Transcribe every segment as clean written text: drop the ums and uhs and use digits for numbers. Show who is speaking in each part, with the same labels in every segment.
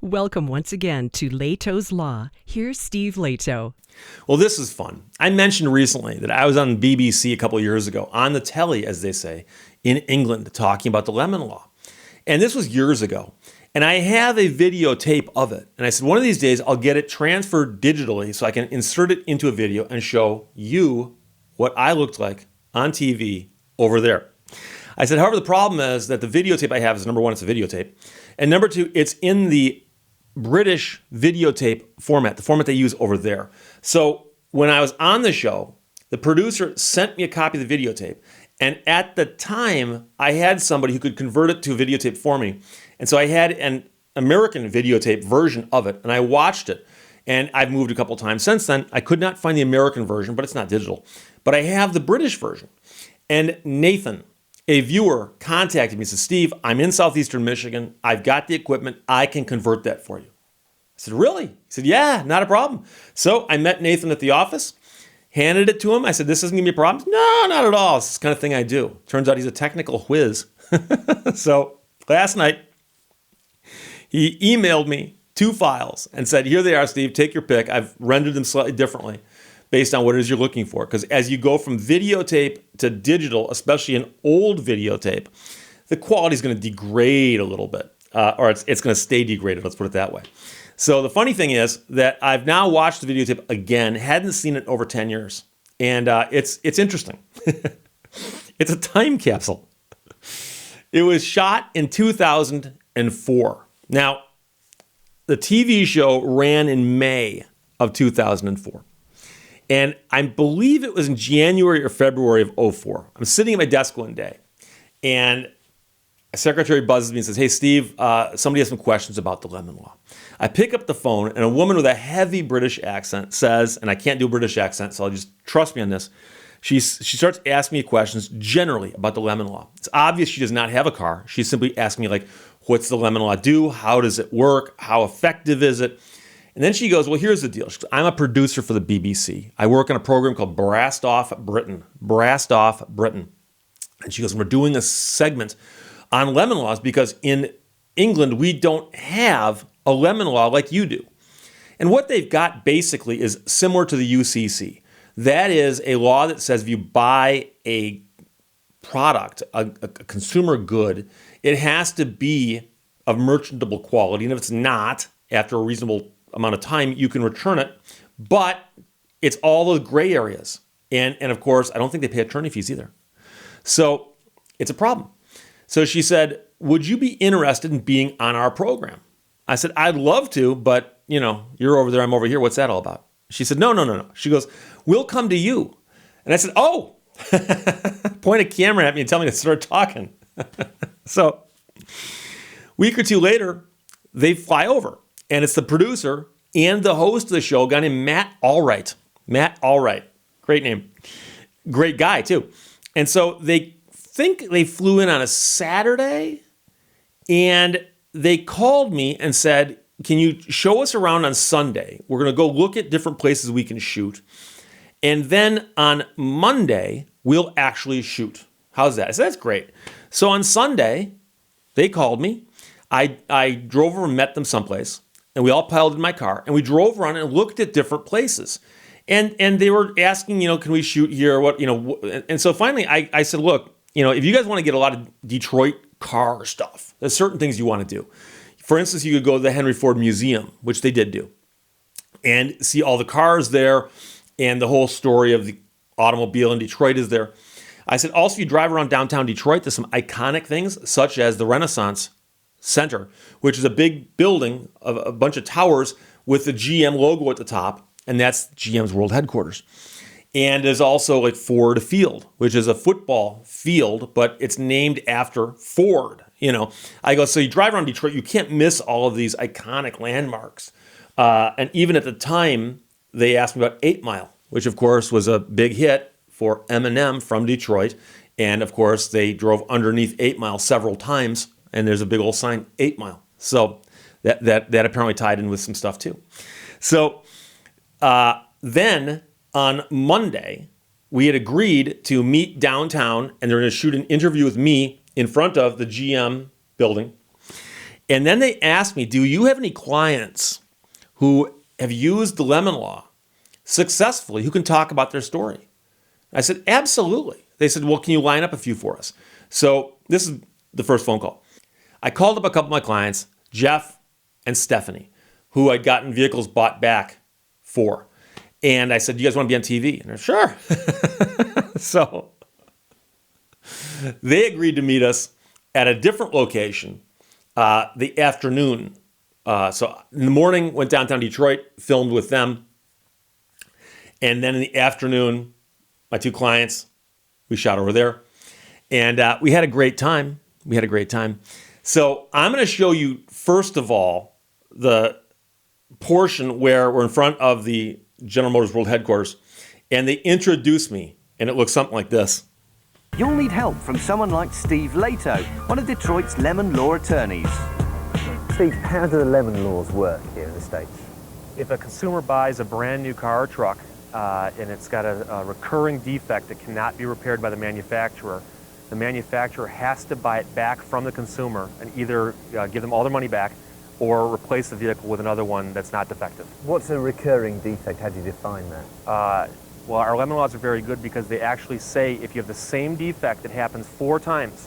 Speaker 1: Welcome once again to Lehto's Law. Here's Steve Lehto.
Speaker 2: Well, this is fun. I mentioned recently that I was on BBC a couple of years ago, on the telly, as they say, in England, talking about the lemon law. And this was years ago. And I have a videotape of it. And I said, one of these days, I'll get it transferred digitally so I can insert it into a video and show you what I looked like on TV over there. I said, however, the problem is that the videotape I have is, number one, it's a videotape. And number two, it's in the British videotape format, the format they use over there. So when I was on the show, the producer sent me a copy of the videotape. And at the time, I had somebody who could convert it to a videotape for me. And so I had an American videotape version of it, and I watched it. And I've moved a couple times since then. I could not find the American version, but it's not digital. But I have the British version. And Nathan, a viewer, contacted me and said, Steve, I'm in southeastern Michigan. I've got the equipment. I can convert that for you. I said, really? He said, yeah, not a problem. So I met Nathan at the office, handed it to him. I said, this isn't going to be a problem. No, not at all. It's the kind of thing I do. Turns out he's a technical whiz. So last night, he emailed me 2 files and said, here they are, Steve. Take your pick. I've rendered them slightly differently based on what it is you're looking for. Because as you go from videotape to digital, especially an old videotape, the quality is going to degrade a little bit. Or it's going to stay degraded, let's put it that way. So the funny thing is that I've now watched the videotape again, hadn't seen it over 10 years. And it's interesting. It's a time capsule. It was shot in 2004. Now, the TV show ran in May of 2004. And I believe it was in January or February of 2004. I'm sitting at my desk one day, and a secretary buzzes me and says, hey, Steve, somebody has some questions about the lemon law. I pick up the phone, and a woman with a heavy British accent says, and I can't do a British accent, so I'll just trust me on this. She starts asking me questions generally about the lemon law. It's obvious she does not have a car. She's simply asking me, like, what's the lemon law do? How does it work? How effective is it? And then she goes, well, here's the deal. She goes, I'm a producer for the BBC. I work on a program called Brassed Off Britain. Brassed Off Britain. And she goes, we're doing a segment on lemon laws because in England, we don't have a lemon law like you do. And what they've got basically is similar to the UCC. That is a law that says if you buy a product, a consumer good, it has to be of merchantable quality. And if it's not, after a reasonable amount of time, you can return it. But it's all the gray areas. And of course, I don't think they pay attorney fees either. So it's a problem. So she said, would you be interested in being on our program? I said, I'd love to, but you're over there, I'm over here. What's that all about? She said, no. She goes, we'll come to you. And I said, oh, point a camera at me and tell me to start talking. So a week or two later, they fly over. And it's the producer and the host of the show, a guy named Matt Allwright. Matt Allwright. Great name. Great guy, too. And so they think they flew in on a Saturday, and they called me and said, can you show us around on Sunday? We're going to go look at different places we can shoot. And then on Monday, we'll actually shoot. How's that? I said, that's great. So on Sunday, they called me. I drove over and met them someplace. And we all piled in my car, and we drove around and looked at different places. And they were asking, can we shoot here? What, and so finally I said, look, if you guys want to get a lot of Detroit car stuff, there's certain things you want to do. For instance, you could go to the Henry Ford Museum, which they did do, and see all the cars there, and the whole story of the automobile in Detroit is there. I said, also, you drive around downtown Detroit, there's some iconic things, such as the Renaissance Center, which is a big building of a bunch of towers with the GM logo at the top, and that's GM's world headquarters. And there's also like Ford Field, which is a football field, but it's named after Ford. I go, so you drive around Detroit, you can't miss all of these iconic landmarks. And even at the time, they asked me about 8 Mile, which of course was a big hit for Eminem from Detroit. And of course, they drove underneath 8 Mile several times. And there's a big old sign, 8 Mile. So that apparently tied in with some stuff too. So then on Monday, we had agreed to meet downtown, and they're going to shoot an interview with me in front of the GM building. And then they asked me, do you have any clients who have used the lemon law successfully who can talk about their story? I said, absolutely. They said, well, can you line up a few for us? So this is the first phone call. I called up a couple of my clients, Jeff and Stephanie, who I'd gotten vehicles bought back for. And I said, do you guys want to be on TV? And they're, sure. So they agreed to meet us at a different location the afternoon. So in the morning, went downtown Detroit, filmed with them. And then in the afternoon, my two clients, we shot over there. And we had a great time. So I'm going to show you, first of all, the portion where we're in front of the General Motors World Headquarters. And they introduced me, and it looks something like this.
Speaker 3: You'll need help from someone like Steve Lehto, one of Detroit's lemon law attorneys. Steve, how do the lemon laws work here in the States?
Speaker 4: If a consumer buys a brand new car or truck and it's got a recurring defect that cannot be repaired by the manufacturer has to buy it back from the consumer and either give them all their money back or replace the vehicle with another one that's not defective.
Speaker 3: What's a recurring defect? How do you define that?
Speaker 4: Well, our lemon laws are very good because they actually say if you have the same defect that happens 4 times,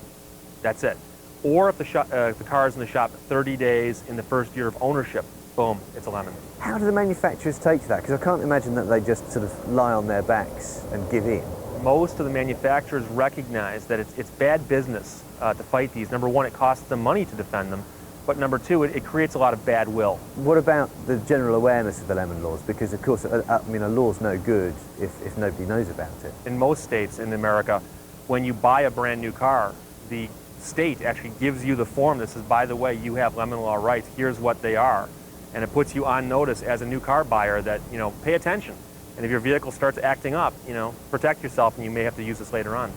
Speaker 4: that's it. Or if the car is in the shop 30 days in the first year of ownership, boom, it's a lemon.
Speaker 3: How do the manufacturers take to that? Because I can't imagine that they just sort of lie on their backs and give in.
Speaker 4: Most of the manufacturers recognize that it's bad business to fight these. Number one, it costs them money to defend them. But number two, it creates a lot of bad will.
Speaker 3: What about the general awareness of the lemon laws? Because, of course, I mean, a law's no good if nobody knows about it.
Speaker 4: In most states in America, when you buy a brand new car, the state actually gives you the form that says, by the way, you have lemon law rights, here's what they are. And it puts you on notice as a new car buyer that, pay attention. And if your vehicle starts acting up, protect yourself, and you may have to use this later on.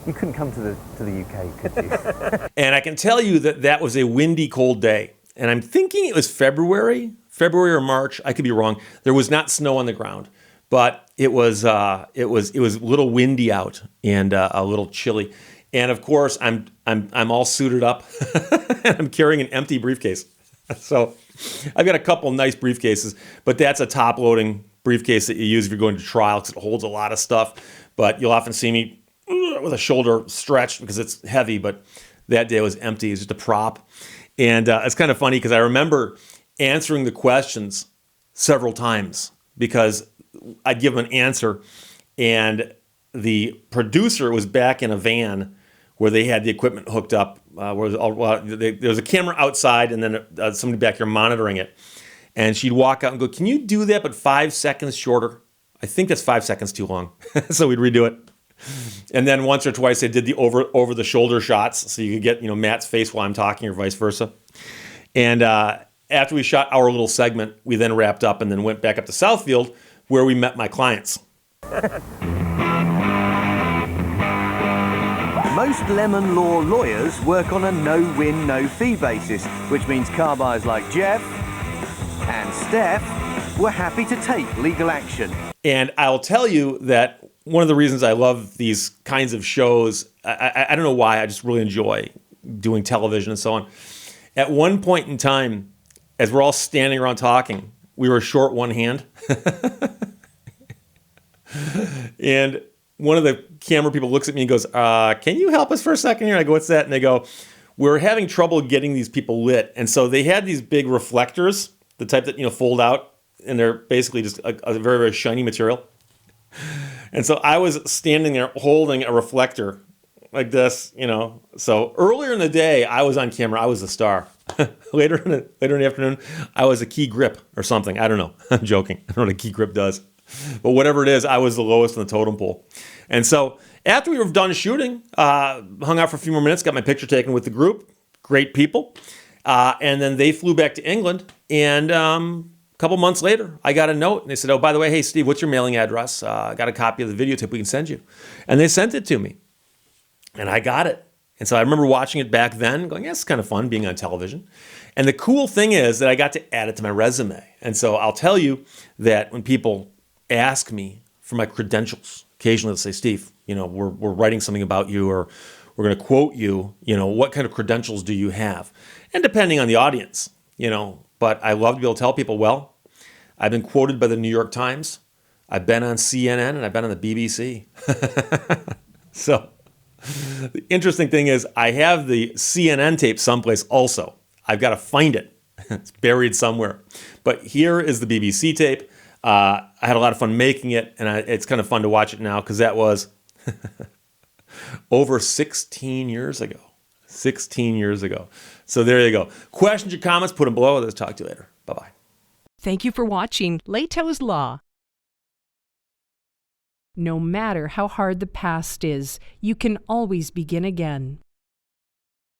Speaker 3: You couldn't come to the UK, could you?
Speaker 2: And I can tell you that was a windy, cold day. And I'm thinking it was February or March. I could be wrong. There was not snow on the ground, but it was a little windy out and a little chilly. And of course, I'm all suited up. And I'm carrying an empty briefcase. So I've got a couple nice briefcases, but that's a top-loading briefcase that you use if you're going to trial because it holds a lot of stuff. But you'll often see me with a shoulder stretched because it's heavy, but that day it was empty. It was just a prop. And it's kind of funny because I remember answering the questions several times because I'd give them an answer and the producer was back in a van where they had the equipment hooked up. There was a camera outside and then somebody back here monitoring it. And she'd walk out and go, can you do that but 5 seconds shorter? I think that's 5 seconds too long. So we'd redo it. And then once or twice they did the over the shoulder shots so you could get Matt's face while I'm talking or vice versa. And after we shot our little segment, we then wrapped up and then went back up to Southfield where we met my clients.
Speaker 3: Most lemon law lawyers work on a no-win, no-fee basis, which means car buyers like Jeff and Steph were happy to take legal action.
Speaker 2: And I'll tell you that one of the reasons I love these kinds of shows, I don't know why, I just really enjoy doing television and so on. At one point in time, as we're all standing around talking, we were short one hand. And one of the camera people looks at me and goes, can you help us for a second here? I go, what's that? And they go, we're having trouble getting these people lit. And so they had these big reflectors, the type that, fold out, and they're basically just a very, very shiny material. And so I was standing there holding a reflector like this, So earlier in the day, I was on camera. I was the star. later in the afternoon, I was a key grip or something. I don't know. I'm joking. I don't know what a key grip does. But whatever it is, I was the lowest in the totem pole. And so after we were done shooting, hung out for a few more minutes, got my picture taken with the group. Great people. And then they flew back to England. And a couple months later, I got a note. And they said, oh, by the way, hey, Steve, what's your mailing address? I got a copy of the videotape we can send you. And they sent it to me. And I got it. And so I remember watching it back then, going, yeah, it's kind of fun being on television. And the cool thing is that I got to add it to my resume. And so I'll tell you that when people ask me for my credentials, occasionally they'll say, Steve, we're writing something about you, or We're going to quote you, what kind of credentials do you have? And depending on the audience, but I love to be able to tell people, well, I've been quoted by the New York Times. I've been on CNN and I've been on the BBC. So the interesting thing is I have the CNN tape someplace also. I've got to find it. It's buried somewhere. But here is the BBC tape. I had a lot of fun making it, and it's kind of fun to watch it now because that was over 16 years ago. 16 years ago. So there you go. Questions or comments, put them below. Let's talk to you later. Bye-bye.
Speaker 1: Thank you for watching Lehto's Law. No matter how hard the past is, you can always begin again.